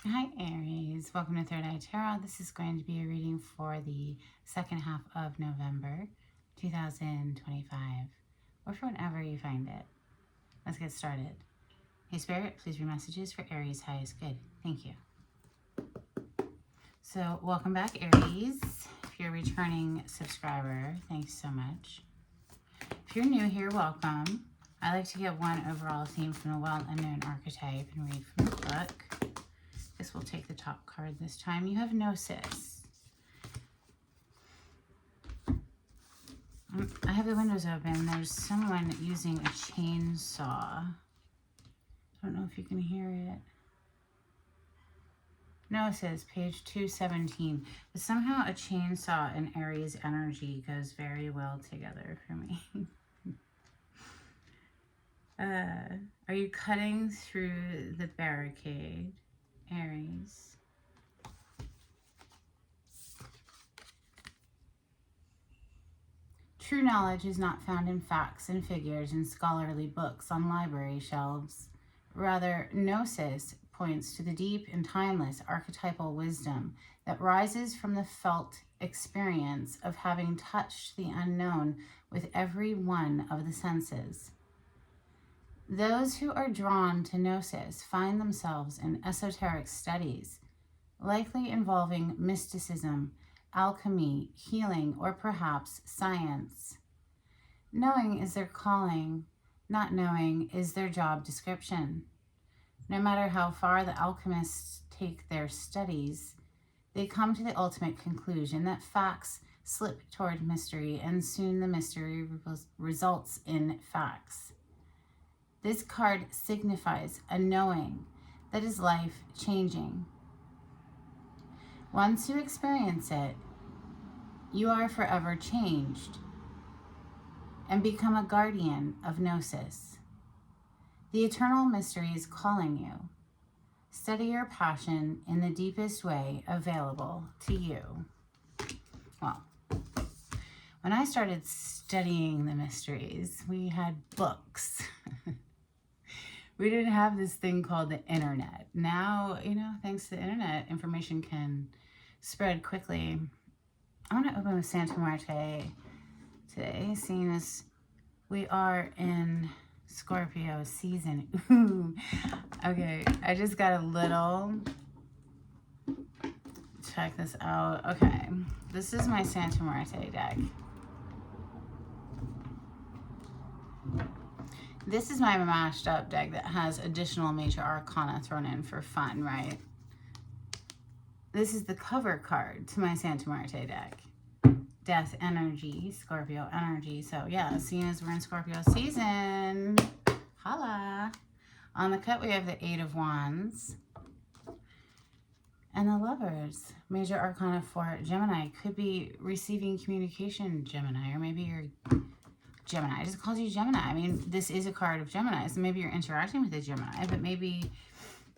Hi Aries, welcome to Third Eye Tarot. This is going to be a reading for the second half of November 2025, or for whenever you find it. Let's get started. Hey Spirit, please read messages for Aries highest good. Thank you. So welcome back Aries. If you're a returning subscriber, thanks so much. If you're new here, welcome. I like to get one overall theme from the well-unknown archetype and read from the book. This will take the top card this time. You have Gnosis. I have the windows open. There's someone using a chainsaw. I don't know if you can hear it. Gnosis, page 217. But somehow a chainsaw and Aries energy goes very well together for me. Are you cutting through the barricade, Aries? True knowledge is not found in facts and figures and scholarly books on library shelves. Rather, Gnosis points to the deep and timeless archetypal wisdom that rises from the felt experience of having touched the unknown with every one of the senses. Those who are drawn to Gnosis find themselves in esoteric studies, likely involving mysticism, alchemy, healing, or perhaps science. Knowing is their calling, not knowing is their job description. No matter how far the alchemists take their studies, they come to the ultimate conclusion that facts slip toward mystery, and soon the mystery results in facts. This card signifies a knowing that is life-changing. Once you experience it, you are forever changed and become a guardian of Gnosis. The eternal mystery is calling you. Study your passion in the deepest way available to you. Well, when I started studying the mysteries, we had books. We didn't have this thing called the internet. Now, thanks to the internet, information can spread quickly. I want to open with Santa Muerte today, seeing as we are in Scorpio season. Ooh. Okay, I just got a little. Check this out. Okay, this is my Santa Muerte deck. This is my mashed up deck that has additional major arcana thrown in for fun, right? This is the cover card to my Santa Muerte deck. Death energy, Scorpio energy. So yeah, seeing as we're in Scorpio season, holla. On the cut we have the 8 of Wands and the Lovers. Major arcana for Gemini. Could be receiving communication, Gemini, or maybe you're Gemini. I just called you Gemini. I mean, this is a card of Gemini, so maybe you're interacting with a Gemini, but maybe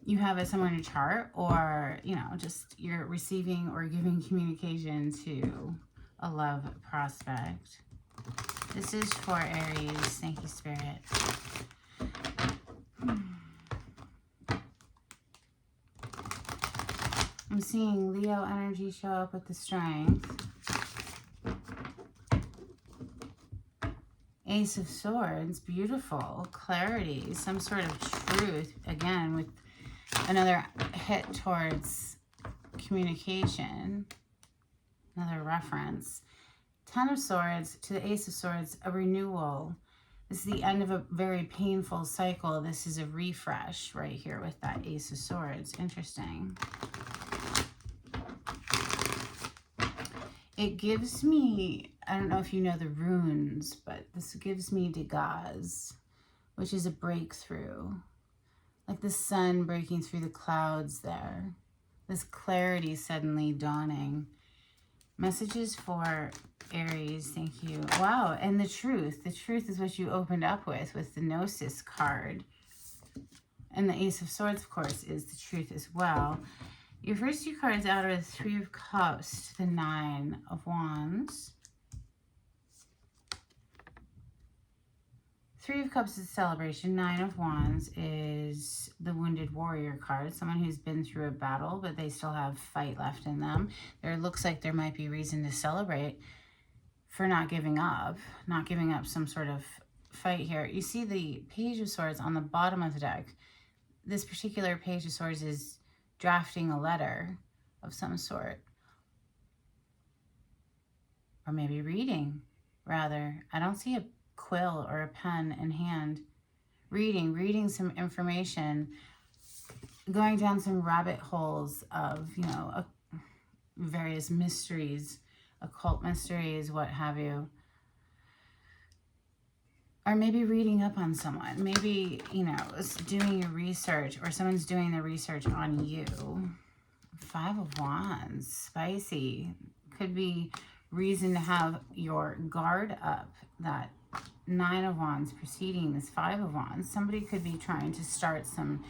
you have it somewhere in your chart, or, just you're receiving or giving communication to a love prospect. This is for Aries. Thank you, Spirit. I'm seeing Leo energy show up with the Strength. Ace of Swords, beautiful. Clarity, some sort of truth. Again, with another hit towards communication. Another reference. 10 of Swords to the Ace of Swords, a renewal. This is the end of a very painful cycle. This is a refresh right here with that Ace of Swords. Interesting. It gives me, I don't know if you know the runes, but this gives me Degas, which is a breakthrough. Like the sun breaking through the clouds there. This clarity suddenly dawning. Messages for Aries, thank you. Wow, and the truth. The truth is what you opened up with the Gnosis card. And the Ace of Swords, of course, is the truth as well. Your first 2 cards out are the 3 of Cups to the 9 of Wands. Three of Cups is celebration. Nine of Wands is the Wounded Warrior card. Someone who's been through a battle, but they still have fight left in them. There looks like there might be reason to celebrate for not giving up some sort of fight here. You see the Page of Swords on the bottom of the deck. This particular Page of Swords is drafting a letter of some sort. Or maybe reading, rather. I don't see a quill or a pen in hand. Reading some information, going down some rabbit holes of, you know, various mysteries, occult mysteries, what have you. Or maybe reading up on someone. Maybe, you know, doing your research, or someone's doing the research on you. Five of Wands, spicy. Could be reason to have your guard up. That Nine of Wands preceding this Five of Wands. Somebody could be trying to start some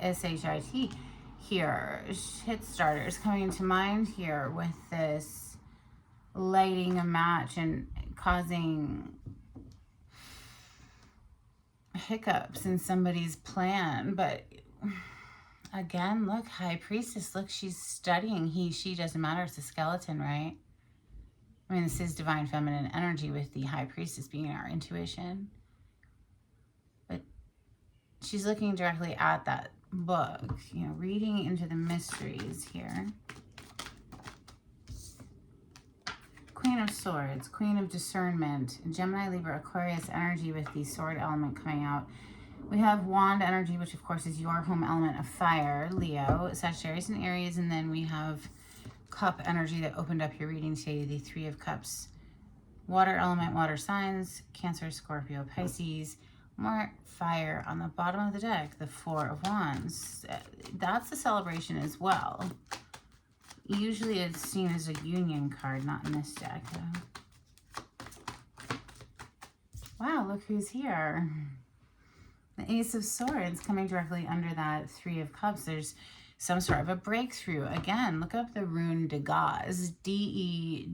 SHIT here. Shit starters coming into mind here with this lighting a match and causing hiccups in somebody's plan. But again, look, High Priestess, look, she's studying. He, she, doesn't matter. It's a skeleton, right? I mean, this is divine feminine energy with the High Priestess being our intuition. But she's looking directly at that book, you know, reading into the mysteries here. Queen of Swords, Queen of Discernment, Gemini, Libra, Aquarius energy with the sword element coming out. We have Wand energy, which of course is your home element of fire, Leo, Sagittarius, and Aries. And then we have Cup energy that opened up your reading today, the Three of Cups. Water element, water signs, Cancer, Scorpio, Pisces. More fire on the bottom of the deck, the Four of Wands. That's a celebration as well. Usually it's seen as a union card, not in this deck, though. Wow, look who's here. The Ace of Swords coming directly under that Three of Cups. There's some sort of a breakthrough. Again, look up the rune Degaz, D-E-G-A-Z.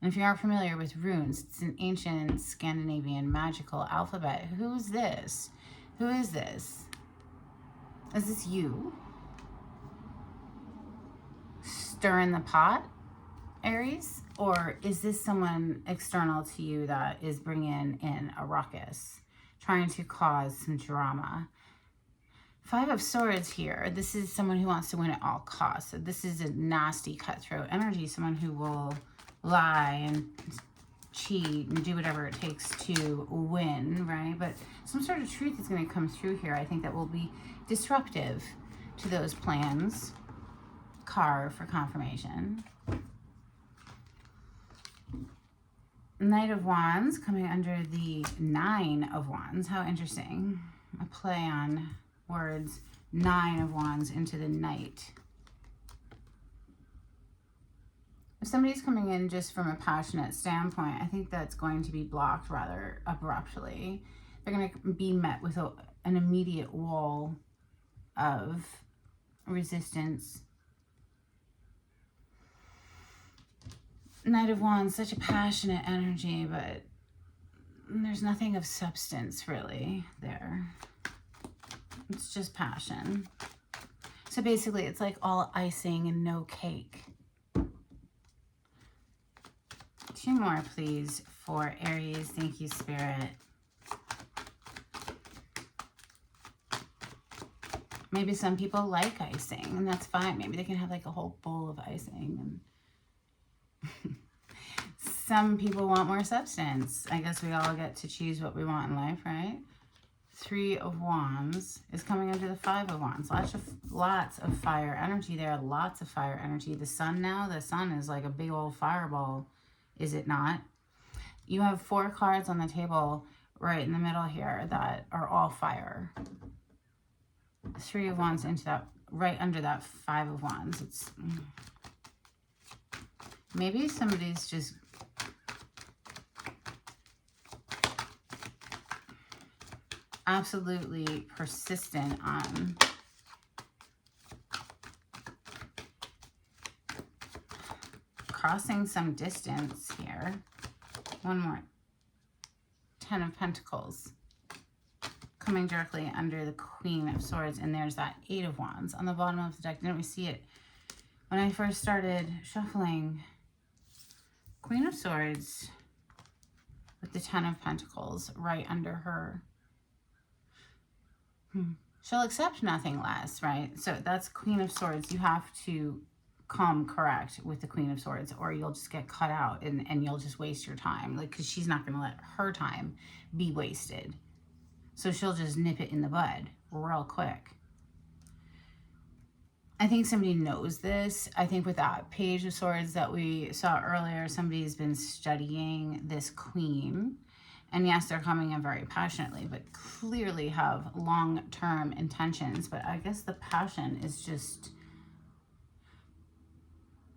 And if you aren't familiar with runes, it's an ancient Scandinavian magical alphabet. Who's this? Who is this? Is this you? Stirring the pot, Aries? Or is this someone external to you that is bringing in a ruckus, trying to cause some drama? Five of Swords here. This is someone who wants to win at all costs. So this is a nasty cutthroat energy, someone who will lie and cheat and do whatever it takes to win, right? But some sort of truth is going to come through here, I think, that will be disruptive to those plans. Carve for confirmation. Knight of Wands coming under the Nine of Wands. How interesting. A play on words. Nine of Wands into the Knight. If somebody's coming in just from a passionate standpoint, I think that's going to be blocked rather abruptly. They're going to be met with an immediate wall of resistance. Knight of Wands, such a passionate energy, but there's nothing of substance really there. It's just passion. So basically it's like all icing and no cake. Two more, please, for Aries. Thank you, Spirit. Maybe some people like icing, and that's fine. Maybe they can have like a whole bowl of icing. And some people want more substance. I guess we all get to choose what we want in life, right? Three of Wands is coming under the Five of Wands. Lots of fire energy there. Lots of fire energy. The sun now, the sun is like a big old fireball. Is it not? You have four cards on the table right in the middle here that are all fire. Three of Wands into that, right under that Five of Wands. It's maybe somebody's just absolutely persistent on crossing some distance here. One more. 10 of Pentacles. Coming directly under the Queen of Swords. And there's that 8 of Wands on the bottom of the deck. Didn't we see it when I first started shuffling? Queen of Swords with the 10 of Pentacles right under her. She'll accept nothing less, right? So that's Queen of Swords. You have to come correct with the Queen of Swords, or you'll just get cut out and you'll just waste your time. Like, because she's not going to let her time be wasted. So she'll just nip it in the bud real quick. I think somebody knows this. I think with that Page of Swords that we saw earlier, somebody's been studying this Queen. And yes, they're coming in very passionately, but clearly have long-term intentions. But I guess the passion is just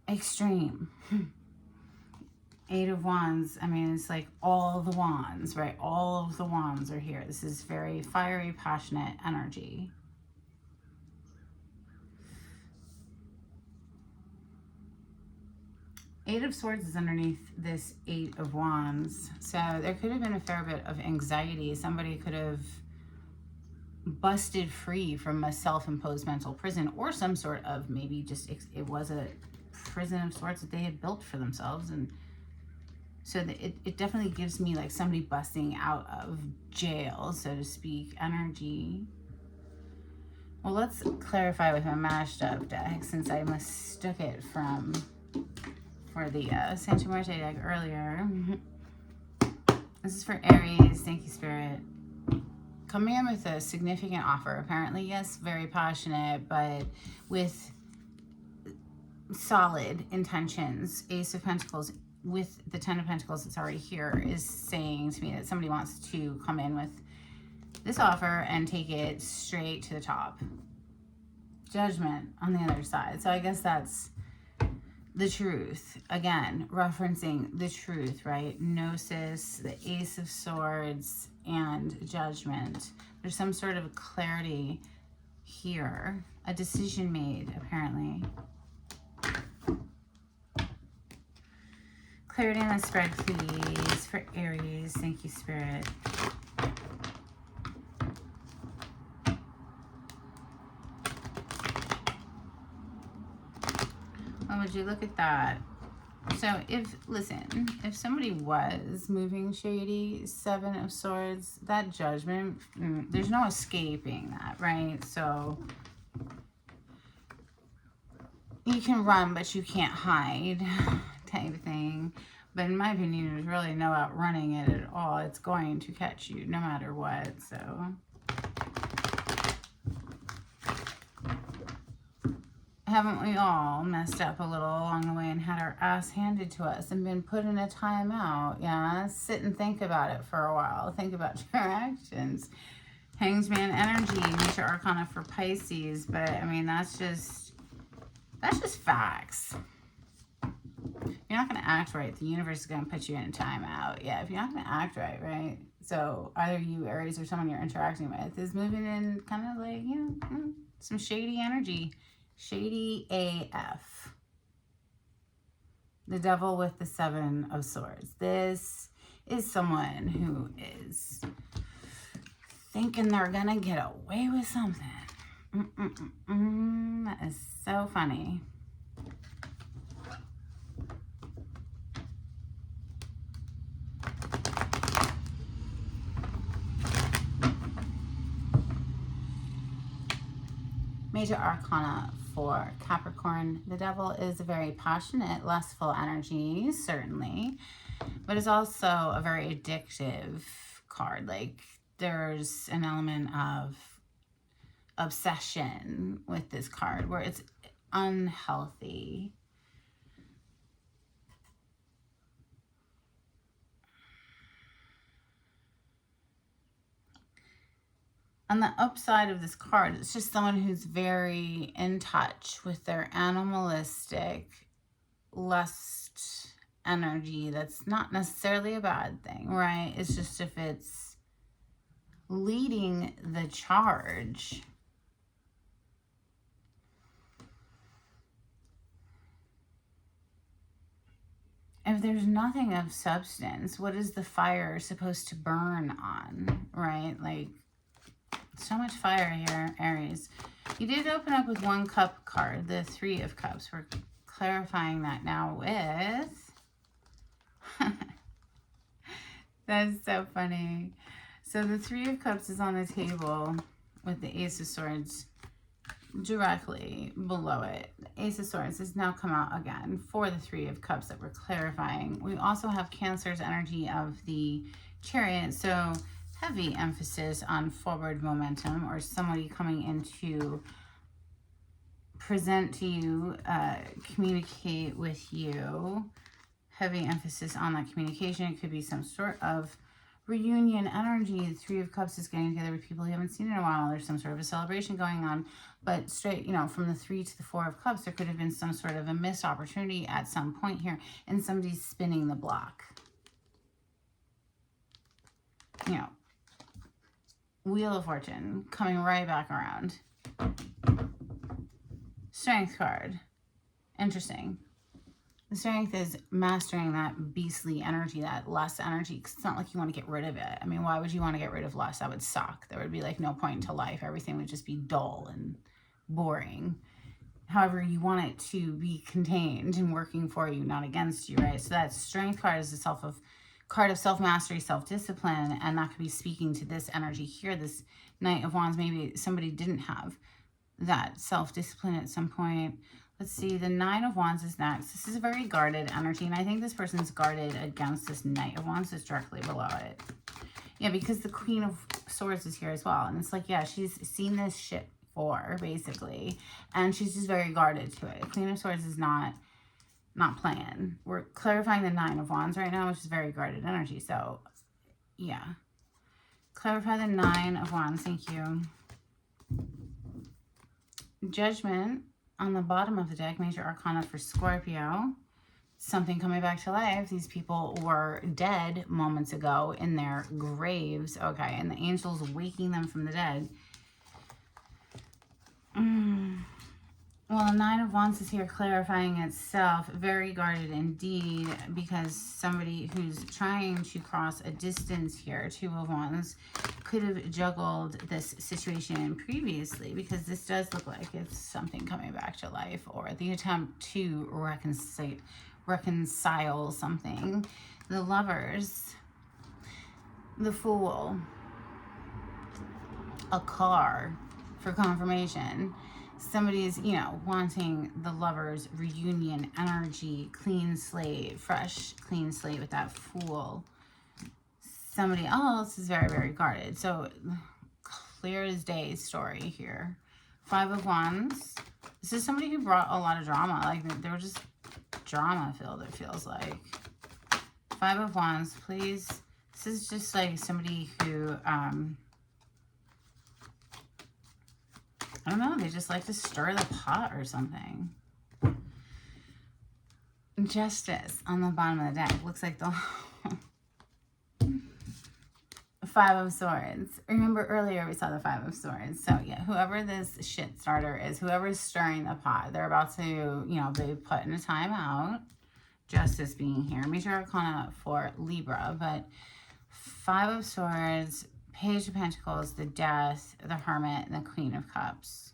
extreme. 8 of Wands, I mean, it's like all the wands, right? All of the wands are here. This is very fiery, passionate energy. Eight of Swords is underneath this 8 of Wands. So there could have been a fair bit of anxiety. Somebody could have busted free from a self-imposed mental prison, or some sort of, maybe just it was a prison of sorts that they had built for themselves. And so it definitely gives me like somebody busting out of jail, so to speak, energy. Well, let's clarify with my mashed up deck, since I mistook it for the Santa Muerte deck earlier. This is for Aries. Thank you, Spirit. Coming in with a significant offer. Apparently, yes, very passionate, but with solid intentions. Ace of Pentacles with the 10 of Pentacles that's already here is saying to me that somebody wants to come in with this offer and take it straight to the top. Judgment on the other side. So I guess that's the truth. Again, referencing the truth, right? Gnosis, the Ace of Swords, and Judgment. There's some sort of clarity here. A decision made, apparently. Clarity on the spread, please, for Aries. Thank you, Spirit. Oh, would you look at that? So listen, if somebody was moving shady, 7 of Swords, that Judgment, there's no escaping that, right? So you can run, but you can't hide, type thing. But in my opinion, there's really no outrunning it at all. It's going to catch you no matter what, so. Haven't we all messed up a little along the way and had our ass handed to us and been put in a timeout? Yeah, sit and think about it for a while. Think about your actions. Hangman energy, Nature Arcana for Pisces. But, I mean, that's just facts. You're not going to act right, the universe is going to put you in a timeout. Yeah, if you're not going to act right, right? So either you, Aries, or someone you're interacting with is moving in kind of like, you know, some shady energy. Shady AF. The Devil with the 7 of Swords. This is someone who is thinking they're going to get away with something. That is so funny. Major Arcana for Capricorn. The Devil is a very passionate, lustful energy, certainly, but it's also a very addictive card. Like, there's an element of obsession with this card where it's unhealthy. On the upside of this card, it's just someone who's very in touch with their animalistic lust energy. That's not necessarily a bad thing, right? It's just if it's leading the charge. if there's nothing of substance, what is the fire supposed to burn on, right? Like, so much fire here, Aries. You did open up with 1 cup card, the 3 of cups. We're clarifying that now with... That's so funny. So the 3 of cups is on the table with the Ace of Swords directly below it. The Ace of Swords has now come out again for the 3 of Cups that we're clarifying. We also have Cancer's energy of the Chariot, so heavy emphasis on forward momentum, or somebody coming in to present to you, communicate with you. Heavy emphasis on that communication. It could be some sort of reunion energy. The 3 of Cups is getting together with people you haven't seen in a while. There's some sort of a celebration going on. But straight, you know, from the 3 to the 4 of Cups, there could have been some sort of a missed opportunity at some point here. And somebody's spinning the block. You know, Wheel of Fortune coming right back around. Strength card. Interesting. The Strength is mastering that beastly energy, that lust energy, because it's not like you want to get rid of it. I mean, why would you want to get rid of lust? That would suck. There would be like no point to life. Everything would just be dull and boring. However, you want it to be contained and working for you, not against you, right? So that Strength card is a card of self-mastery, self-discipline, and that could be speaking to this energy here, this Knight of Wands. Maybe somebody didn't have that self-discipline at some point. Let's see, the 9 of Wands is next. This is a very guarded energy, and I think this person's guarded against this Knight of Wands that's directly below it. Yeah, because the Queen of Swords is here as well, and it's like, yeah, she's seen this shit before, basically, and she's just very guarded to it. Queen of Swords is not playing. We're clarifying the 9 of Wands right now, which is very guarded energy, so, yeah. Clarify the 9 of Wands, thank you. Judgment. On the bottom of the deck, Major Arcana for Scorpio. Something coming back to life. These people were dead moments ago in their graves. Okay, and the angels waking them from the dead. Well, the 9 of Wands is here clarifying itself. Very guarded indeed, because somebody who's trying to cross a distance here, 2 of Wands, could have juggled this situation previously, because this does look like it's something coming back to life, or the attempt to reconcile something. The Lovers, the Fool, a car for confirmation. Somebody's, you know, wanting the Lovers reunion energy, clean slate, fresh, clean slate with that Fool. Somebody else is very, very guarded. So, clear as day story here. 5 of Wands. This is somebody who brought a lot of drama. Like, they were just drama-filled, it feels like. 5 of Wands, please. This is just like somebody who, I don't know, they just like to stir the pot or something. Justice on the bottom of the deck. Looks like the 5 of Swords. Remember earlier we saw the 5 of Swords. So yeah, whoever this shit starter is, whoever's stirring the pot, they're about to, you know, be put in a timeout. Justice being here. Major Arcana for Libra, but 5 of Swords, Page of Pentacles, the Death, the Hermit, and the Queen of Cups.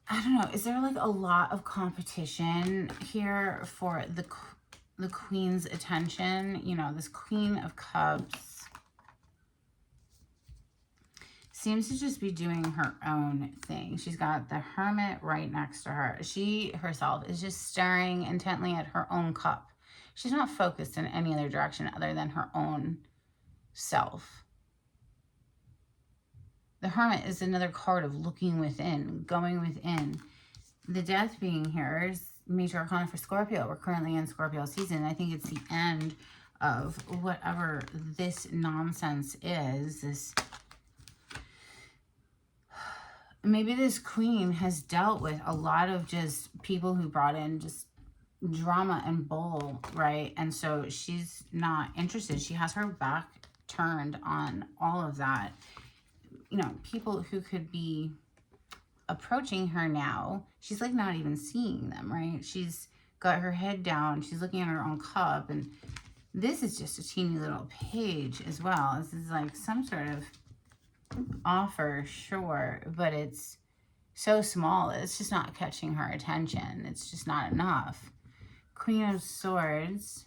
I don't know. Is there like a lot of competition here for the Queen's attention? You know, this Queen of Cups seems to just be doing her own thing. She's got the Hermit right next to her. She herself is just staring intently at her own cup. She's not focused in any other direction other than her own self. The Hermit is another card of looking within, going within. The Death being here is Major Arcana for Scorpio. We're currently in Scorpio season. I think it's the end of whatever this nonsense is. This, maybe this Queen has dealt with a lot of just people who brought in just drama and bull, right? And so she's not interested. She has her back turned on all of that. You know, people who could be approaching her now. She's like not even seeing them, right? She's got her head down. She's looking at her own cup. And this is just a teeny little page as well. This is like some sort of offer, sure, but it's so small. It's just not catching her attention. It's just not enough. Queen of Swords.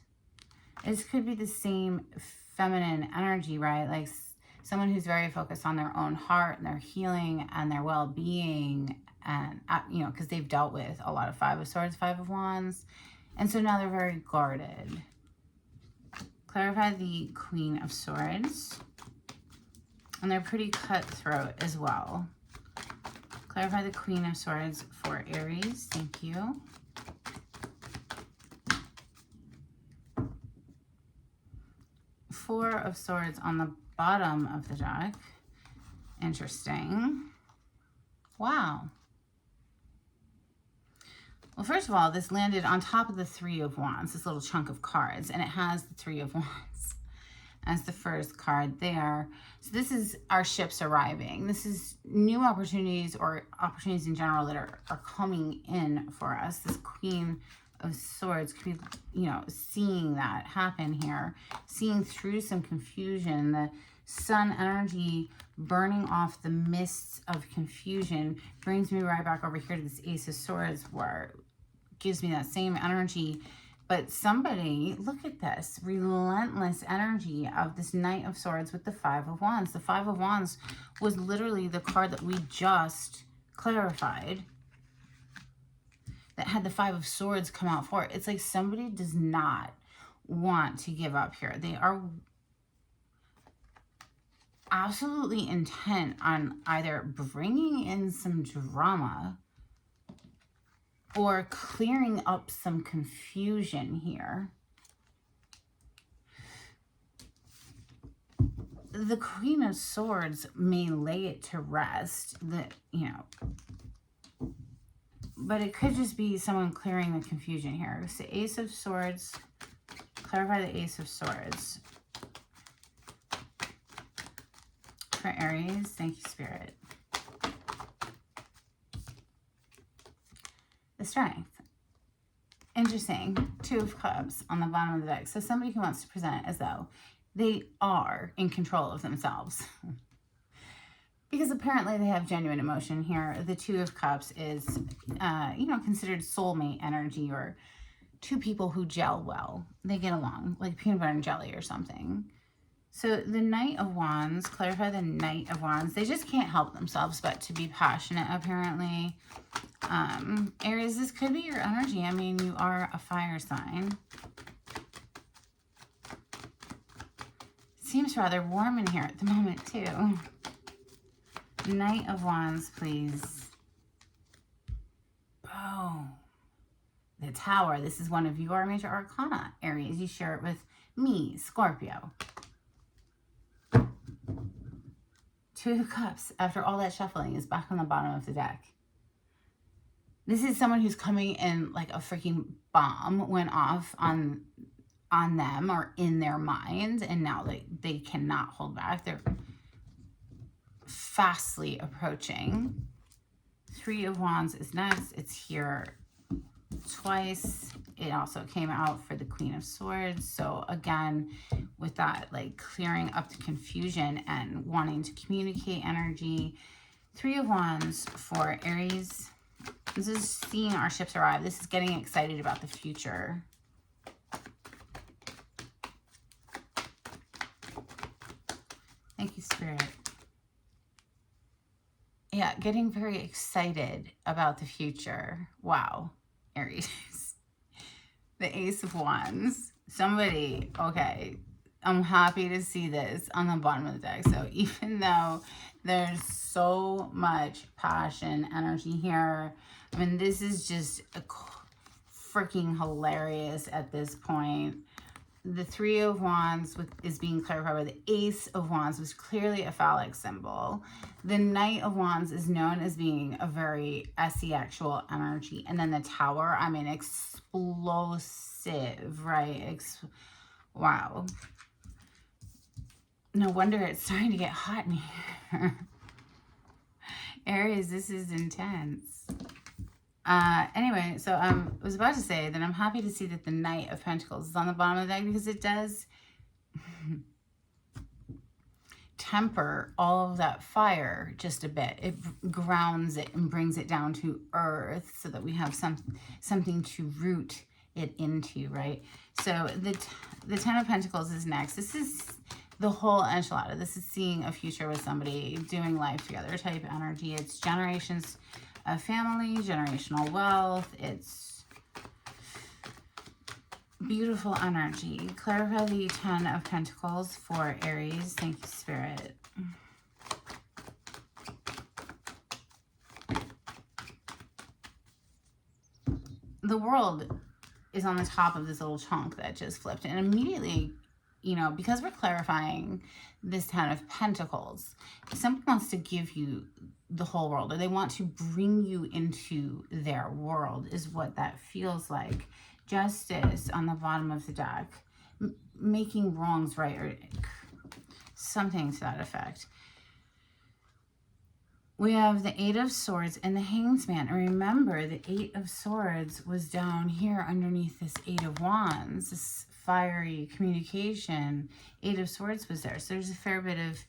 This could be the same feminine energy, right? Like someone who's very focused on their own heart and their healing and their well-being, and you know, because they've dealt with a lot of Five of Swords, Five of Wands, and so now they're very guarded. Clarify the Queen of Swords, and they're pretty cutthroat as well. Clarify the Queen of Swords for Aries. Thank you. Four of Swords on the bottom of the deck. Interesting. Wow. Well, first of all, this landed on top of the Three of Wands, this little chunk of cards, and it has the Three of Wands as the first card there. So this is our ships arriving. This is new opportunities, or opportunities in general, that are coming in for us. This Queen of Swords could be, you know, seeing that happen here, seeing through some confusion, the Sun energy burning off the mists of confusion brings me right back over here to this Ace of Swords, where it gives me that same energy. But somebody, look at this relentless energy of this Knight of Swords with the Five of Wands. The Five of Wands was literally the card that we just clarified, that had the Five of Swords come out for it. It's like somebody does not want to give up here. They are absolutely intent on either bringing in some drama or clearing up some confusion here. The Queen of Swords may lay it to rest, that, you know, but it could just be someone clearing the confusion here. It's the Ace of Swords. Clarify the Ace of Swords for Aries. Thank you, Spirit. The Strength. Interesting. Two of Cups on the bottom of the deck. So somebody who wants to present it as though they are in control of themselves. Because apparently they have genuine emotion here. The Two of Cups is, you know, considered soulmate energy, or two people who gel well. They get along, like peanut butter and jelly or something. So the Knight of Wands, clarify the Knight of Wands. They just can't help themselves but to be passionate, apparently. Aries, this could be your energy. I mean, you are a fire sign. Seems rather warm in here at the moment, too. Knight of Wands, please. Oh, the Tower. This is one of your major arcana, Aries. You share it with me, Scorpio. Two of Cups, after all that shuffling, is back on the bottom of the deck. This is someone who's coming in like a freaking bomb went off on them or in their mind, and now they cannot hold back. They're fastly approaching. Three of Wands is next. It's here twice. It also came out for the Queen of Swords. So again, with that, like clearing up the confusion and wanting to communicate energy. Three of Wands for Aries. This is seeing our ships arrive. This is getting excited about the future. Thank you, Spirit. Yeah, getting very excited about the future. Wow, Aries. The Ace of Wands. Somebody, okay, I'm happy to see this on the bottom of the deck. So even though there's so much passion, energy here, I mean, this is just freaking hilarious at this point. The Three of Wands is being clarified by the Ace of Wands, which is clearly a phallic symbol. The Knight of Wands is known as being a very asexual energy. And then the Tower, I mean, explosive, right? Wow. No wonder it's starting to get hot in here. Aries, this is intense. Anyway, so I was about to say that I'm happy to see that the Knight of Pentacles is on the bottom of the deck, because it does temper all of that fire just a bit. It grounds it and brings it down to earth so that we have something to root it into, right? So the Ten of Pentacles is next. This is the whole enchilada. This is seeing a future with somebody, doing life together type energy. It's generations of family, generational wealth. It's beautiful energy. Clarify the Ten of Pentacles for Aries. Thank you, Spirit. The World is on the top of this little chunk that just flipped, and immediately, you know, because we're clarifying this Ten of Pentacles, someone wants to give you the whole world, or they want to bring you into their world, is what that feels like. Justice on the bottom of the deck, making wrongs right, or something to that effect. We have the Eight of Swords and the Hanged Man. And remember, the Eight of Swords was down here underneath this Eight of Wands, this fiery communication. Eight of Swords was there. So there's a fair bit of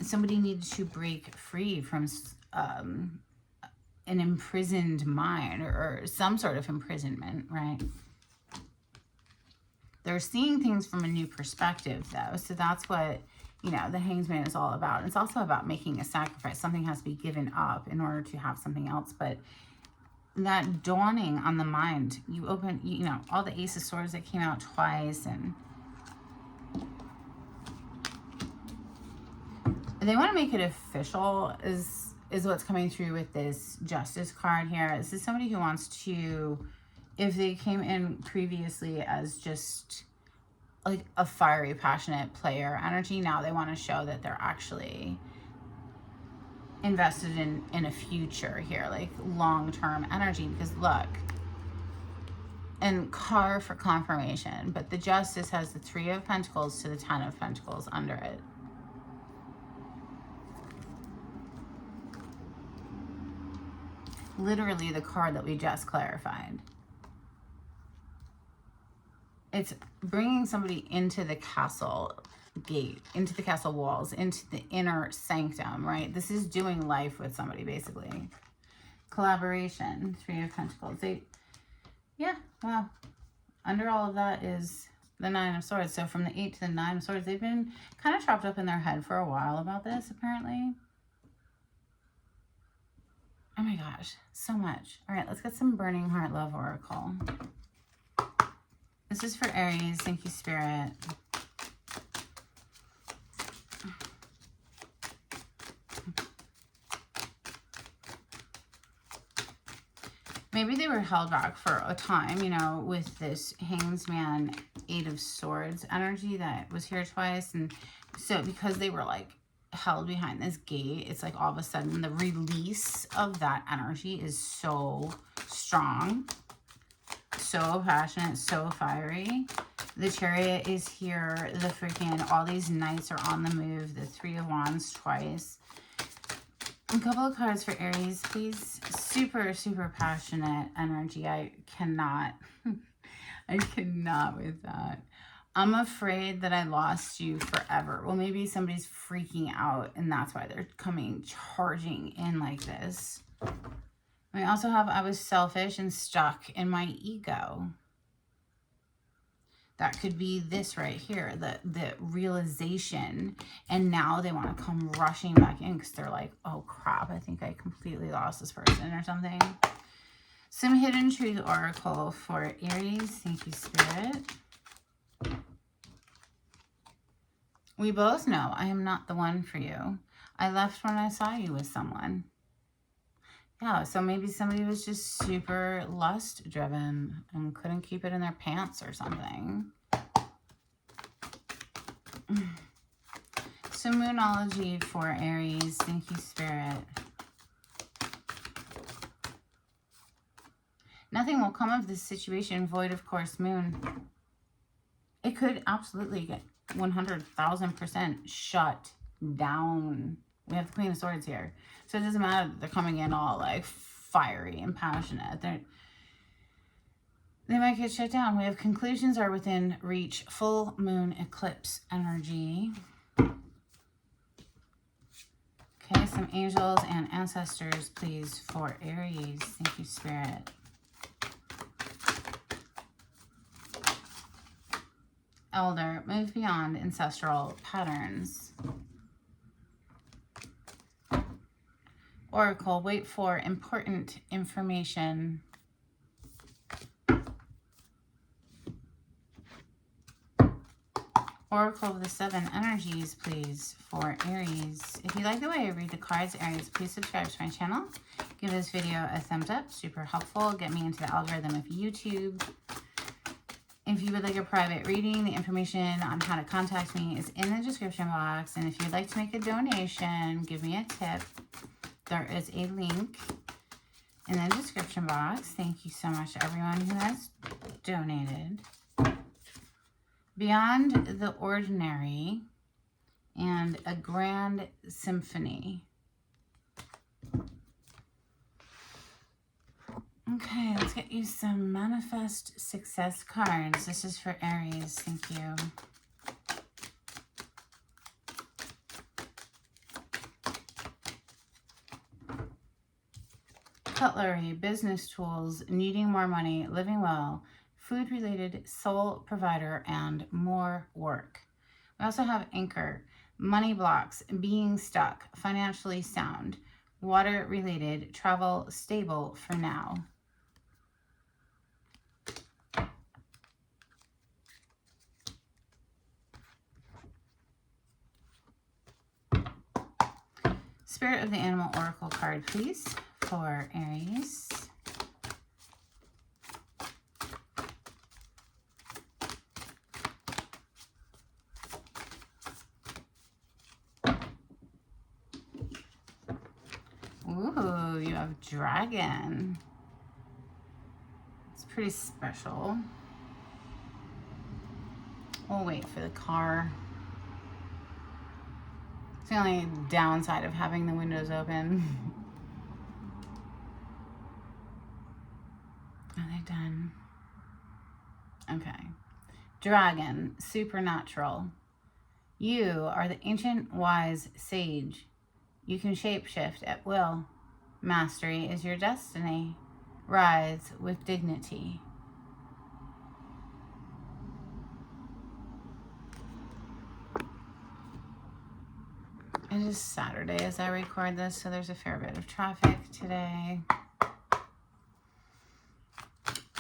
somebody needed to break free from an imprisoned mind, or some sort of imprisonment, right? They're seeing things from a new perspective, though. So that's what, you know, the Hanged Man is all about. It's also about making a sacrifice. Something has to be given up in order to have something else. But that dawning on the mind, you open, you know, all the Ace of Swords that came out twice, and they want to make it official is what's coming through with this Justice card here. This is somebody who wants to, if they came in previously as just like a fiery, passionate player energy, now they want to show that they're actually invested in a future here, like long-term energy. Because look, and car for confirmation, but the Justice has the Three of Pentacles to the Ten of Pentacles under it. Literally the card that we just clarified. It's bringing somebody into the castle gate, into the castle walls, into the inner sanctum, right? This is doing life with somebody, basically. Collaboration, Three of Pentacles. Yeah, wow. Under all of that is the Nine of Swords. So from the 8 to the 9 of Swords, they've been kind of trapped up in their head for a while about this, apparently. Oh my gosh, so much. All right, let's get some Burning Heart Love Oracle. This is for Aries. Thank you, Spirit. Maybe they were held back for a time, you know, with this Hanged Man, Eight of Swords energy that was here twice. And so because they were like held behind this gate, it's like all of a sudden the release of that energy is so strong, so passionate, so fiery. The Chariot is here. The freaking, all these knights are on the move. The Three of Wands twice. A couple of cards for Aries, please. Super, super passionate energy. I cannot with that. I'm afraid that I lost you forever. Well, maybe somebody's freaking out and that's why they're coming charging in like this. We also have, I was selfish and stuck in my ego. That could be this right here, the realization. And now they want to come rushing back in because they're like, oh crap, I think I completely lost this person or something. Some Hidden Truth Oracle for Aries. Thank you, Spirit. We both know I am not the one for you. I left when I saw you with someone. Yeah, so maybe somebody was just super lust driven and couldn't keep it in their pants or something. So Moonology for Aries. Thank you, Spirit. Nothing will come of this situation, void of course, Moon. It could absolutely get 100,000% shut down We have the Queen of Swords here. So it doesn't matter that they're coming in all like fiery and passionate. They might get shut down. We have conclusions are within reach. Full moon eclipse energy. Okay, some angels and ancestors, please, for Aries. Thank you, Spirit. Elder, move beyond ancestral patterns. Oracle, wait for important information. Oracle of the Seven Energies, please, for Aries. If you like the way I read the cards, Aries, please subscribe to my channel. Give this video a thumbs up. Super helpful. Get me into the algorithm of YouTube. If you would like a private reading, the information on how to contact me is in the description box. And if you'd like to make a donation, give me a tip, there is a link in the description box. Thank you so much to everyone who has donated. Beyond the ordinary and a grand symphony. Okay, let's get you some manifest success cards. This is for Aries. Thank you. Cutlery, business tools, needing more money, living well, food-related, sole provider, and more work. We also have anchor, money blocks, being stuck, financially sound, water-related, travel, stable for now. Spirit of the Animal Oracle card, please, for Aries. Ooh, you have Dragon. It's pretty special. We'll wait for the car. It's the only downside of having the windows open. Are they done? Okay. Dragon, supernatural. You are the ancient wise sage. You can shapeshift at will. Mastery is your destiny. Rise with dignity. It is Saturday as I record this, so there's a fair bit of traffic today.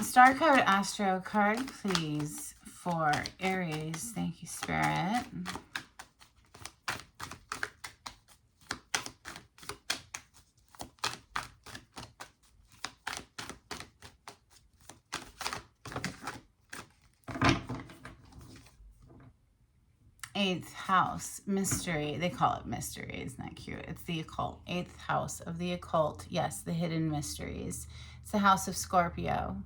Star code Astro card, please, for Aries. Thank you, Spirit. Eighth house, mystery. They call it mystery. Isn't that cute? It's the occult. Eighth house of the occult. Yes, the hidden mysteries. It's the house of Scorpio.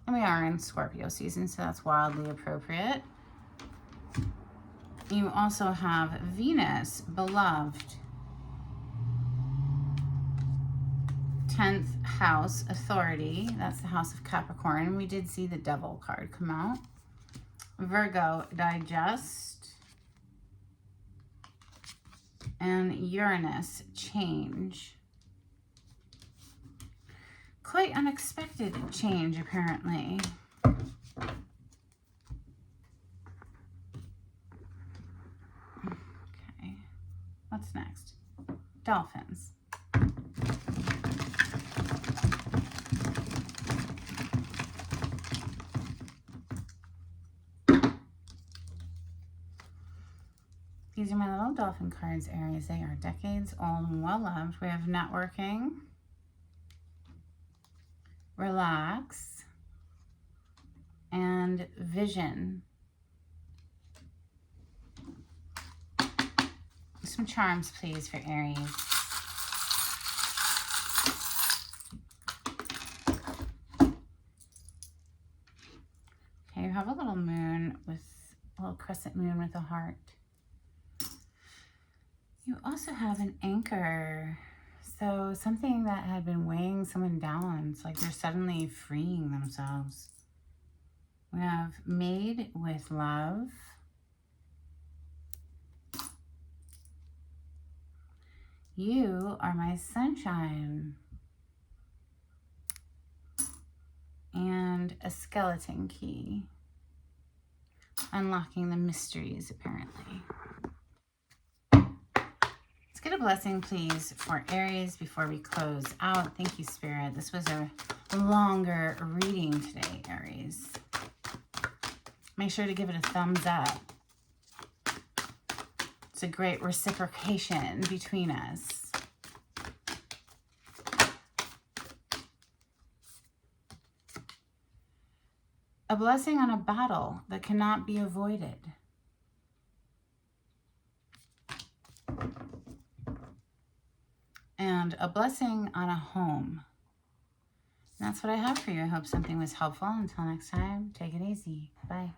And we are in Scorpio season, so that's wildly appropriate. You also have Venus, beloved. 10th house, authority. That's the house of Capricorn. We did see the devil card come out. Virgo, digest. And Uranus, change. Quite unexpected change, apparently. Okay, what's next? Dolphins. These are my little dolphin cards, Aries. They are decades old and well loved. We have networking, relax, and vision. Some charms, please, for Aries. Okay, you have a little moon with a little crescent moon with a heart. You also have an anchor. So something that had been weighing someone down, it's like they're suddenly freeing themselves. We have made with love. You are my sunshine. And a skeleton key. Unlocking the mysteries, apparently. Let's get a blessing, please, for Aries before we close out. Thank you, Spirit. This was a longer reading today, Aries. Make sure to give it a thumbs up. It's a great reciprocation between us. A blessing on a battle that cannot be avoided. And a blessing on a home. And that's what I have for you. I hope something was helpful. Until next time, take it easy. Bye.